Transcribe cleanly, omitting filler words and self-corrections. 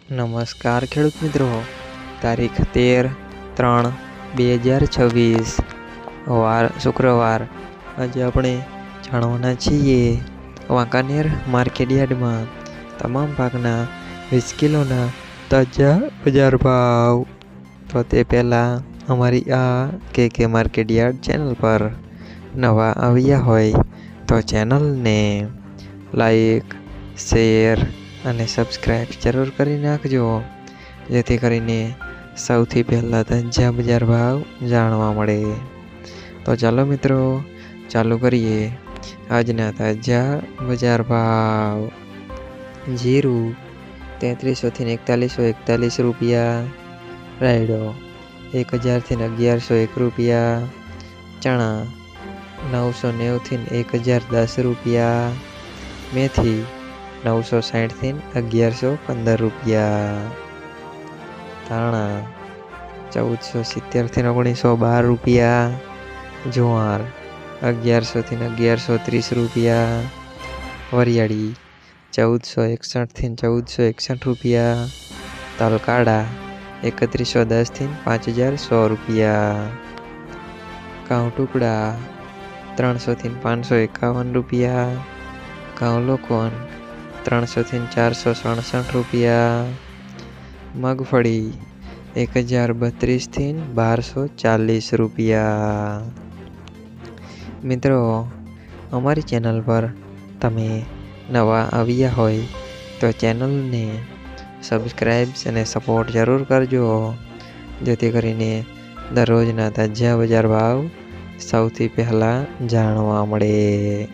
નમસ્કાર ખેડૂત મિત્રો, તારીખ 13/3/2026 વાર શુક્રવાર। આજે આપણે જાણવાના છીએ વાંકાનેર માર્કેટયાર્ડમાં તમામ પાકના 20 કિલોના તાજા બજાર ભાવ। તો તે પહેલાં અમારી આ કે માર્કેટયાર્ડ ચેનલ પર નવા આવ્યા હોય તો ચેનલને લાઈક, શેર અને સબસ્ક્રાઈબ જરૂર કરી નાખજો, જેથી કરીને સૌથી પહેલાં તાજા બજાર ભાવ જાણવા મળે। તો ચાલો મિત્રો, ચાલુ કરીએ આજના તાજા બજાર ભાવ। જીરું 3300 થી 4141 રૂપિયા, રાયડો 1000 થી 1101 રૂપિયા, ચણા 990 થી 1010 રૂપિયા, મેથી 960 થી 1115 રૂપિયા, ધાણા 1470 થી 1912 રૂપિયા, જુવાર 1100 થી 1130 રૂપિયા, વરિયાળી 1461 થી 1461 રૂપિયા, તલ કાળા 3110 થી 5100 રૂપિયા, ઘઉં ટુકડા 300 થી 551 રૂપિયા, ઘઉં લોકોન 300 થી 467 રૂપિયા, મગફળી 1032 થી 1240 રૂપિયા। મિત્રો, અમારી ચેનલ પર તમે નવા આવ્યા હોય તો ચેનલને સબસ્ક્રાઈબ અને સપોર્ટ જરૂર કરજો, જેથી કરીને દરરોજના તાજા બજાર ભાવ સૌથી પહેલાં જાણવા મળે।